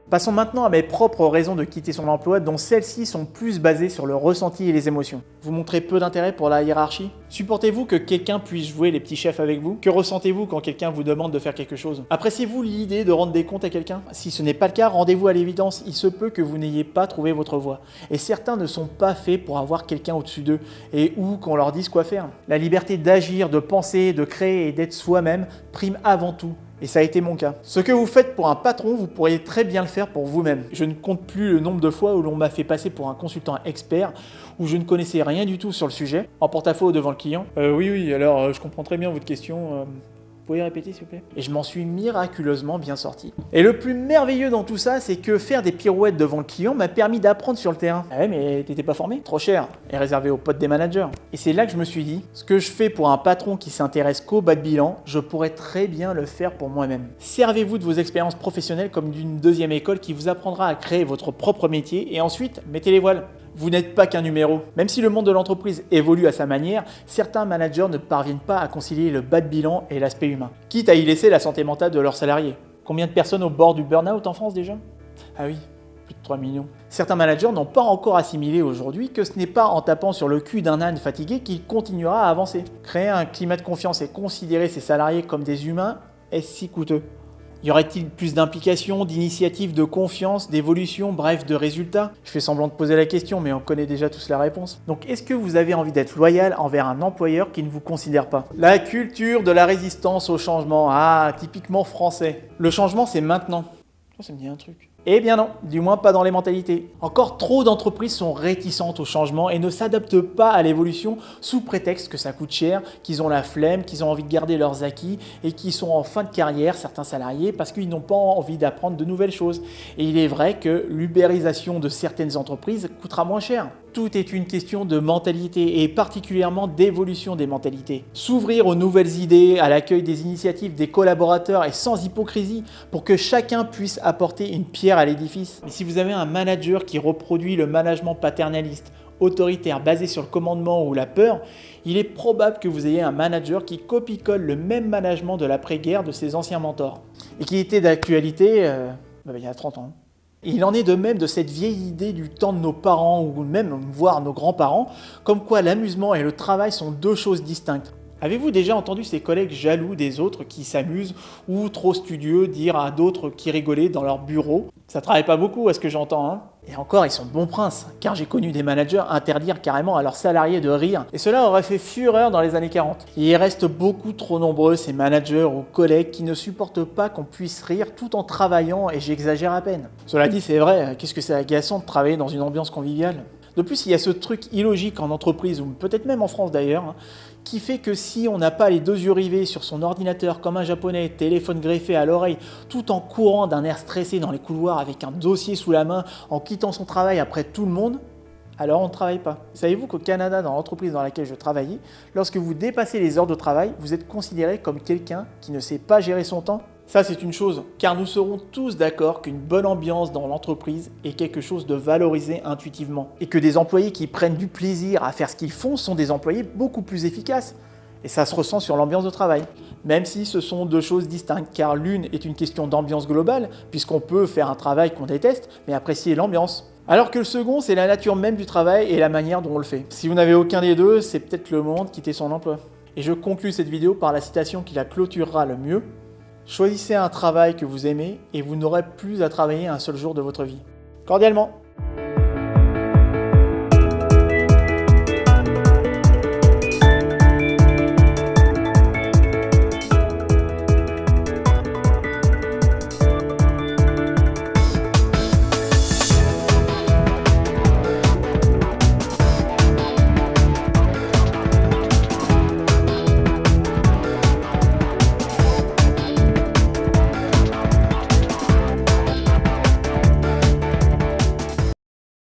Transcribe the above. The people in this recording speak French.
Passons maintenant à mes propres raisons de quitter son emploi, dont celles-ci sont plus basées sur le ressenti et les émotions. Vous montrez peu d'intérêt pour la hiérarchie? Supportez-vous que quelqu'un puisse jouer les petits chefs avec vous? Que ressentez-vous quand quelqu'un vous demande de faire quelque chose? Appréciez-vous l'idée de rendre des comptes à quelqu'un? Si ce n'est pas le cas, rendez-vous à l'évidence, il se peut que vous n'ayez pas trouvé votre voie. Et certains ne sont pas faits pour avoir quelqu'un au-dessus d'eux et ou qu'on leur dise quoi faire. La liberté d'agir, de penser, de créer et d'être soi-même prime avant tout. Et ça a été mon cas. Ce que vous faites pour un patron, vous pourriez très bien le faire pour vous-même. Je ne compte plus le nombre de fois où l'on m'a fait passer pour un consultant expert, où je ne connaissais rien du tout sur le sujet, en porte-à-faux devant le client. Oui, alors je comprends très bien votre question. Vous pouvez répéter s'il vous plaît? Et je m'en suis miraculeusement bien sorti. Et le plus merveilleux dans tout ça, c'est que faire des pirouettes devant le client m'a permis d'apprendre sur le terrain. Ah ouais, mais t'étais pas formé? Trop cher, et réservé aux potes des managers. Et c'est là que je me suis dit, ce que je fais pour un patron qui s'intéresse qu'au bas de bilan, je pourrais très bien le faire pour moi-même. Servez-vous de vos expériences professionnelles comme d'une deuxième école qui vous apprendra à créer votre propre métier et ensuite, mettez les voiles. Vous n'êtes pas qu'un numéro. Même si le monde de l'entreprise évolue à sa manière, certains managers ne parviennent pas à concilier le bas de bilan et l'aspect humain, quitte à y laisser la santé mentale de leurs salariés. Combien de personnes au bord du burn-out en France déjà? Ah oui, plus de 3 millions. Certains managers n'ont pas encore assimilé aujourd'hui que ce n'est pas en tapant sur le cul d'un âne fatigué qu'il continuera à avancer. Créer un climat de confiance et considérer ses salariés comme des humains est si coûteux. Y aurait-il plus d'implication, d'initiatives, de confiance, d'évolution, bref, de résultats? Je fais semblant de poser la question, mais on connaît déjà tous la réponse. Donc, est-ce que vous avez envie d'être loyal envers un employeur qui ne vous considère pas? La culture de la résistance au changement. Ah, typiquement français. Le changement, c'est maintenant. Ça me dit un truc. Eh bien non, du moins pas dans les mentalités. Encore trop d'entreprises sont réticentes au changement et ne s'adaptent pas à l'évolution sous prétexte que ça coûte cher, qu'ils ont la flemme, qu'ils ont envie de garder leurs acquis et qu'ils sont en fin de carrière, certains salariés, parce qu'ils n'ont pas envie d'apprendre de nouvelles choses. Et il est vrai que l'ubérisation de certaines entreprises coûtera moins cher. Tout est une question de mentalité et particulièrement d'évolution des mentalités. S'ouvrir aux nouvelles idées, à l'accueil des initiatives des collaborateurs et sans hypocrisie pour que chacun puisse apporter une pierre à l'édifice. Mais si vous avez un manager qui reproduit le management paternaliste, autoritaire, basé sur le commandement ou la peur, il est probable que vous ayez un manager qui copie-colle le même management de l'après-guerre de ses anciens mentors et qui était d'actualité il y a 30 ans. Et il en est de même de cette vieille idée du temps de nos parents ou même voire nos grands-parents, comme quoi l'amusement et le travail sont deux choses distinctes. Avez-vous déjà entendu ces collègues jaloux des autres qui s'amusent ou trop studieux dire à d'autres qui rigolaient dans leur bureau? Ça travaille pas beaucoup à ce que j'entends, hein? Et encore, ils sont bons princes, car j'ai connu des managers interdire carrément à leurs salariés de rire. Et cela aurait fait fureur dans les années 40. Et il reste beaucoup trop nombreux ces managers ou collègues qui ne supportent pas qu'on puisse rire tout en travaillant, et j'exagère à peine. Cela dit, c'est vrai, qu'est-ce que c'est agaçant de travailler dans une ambiance conviviale. De plus, il y a ce truc illogique en entreprise, ou peut-être même en France d'ailleurs, qui fait que si on n'a pas les deux yeux rivés sur son ordinateur comme un japonais, téléphone greffé à l'oreille, tout en courant d'un air stressé dans les couloirs avec un dossier sous la main, en quittant son travail après tout le monde, alors on ne travaille pas. Savez-vous qu'au Canada, dans l'entreprise dans laquelle je travaillais, lorsque vous dépassez les heures de travail, vous êtes considéré comme quelqu'un qui ne sait pas gérer son temps? Ça, c'est une chose, car nous serons tous d'accord qu'une bonne ambiance dans l'entreprise est quelque chose de valorisé intuitivement. Et que des employés qui prennent du plaisir à faire ce qu'ils font sont des employés beaucoup plus efficaces. Et ça se ressent sur l'ambiance de travail. Même si ce sont deux choses distinctes, car l'une est une question d'ambiance globale, puisqu'on peut faire un travail qu'on déteste, mais apprécier l'ambiance. Alors que le second, c'est la nature même du travail et la manière dont on le fait. Si vous n'avez aucun des deux, c'est peut-être le moment de quitter son emploi. Et je conclus cette vidéo par la citation qui la clôturera le mieux. Choisissez un travail que vous aimez et vous n'aurez plus à travailler un seul jour de votre vie. Cordialement.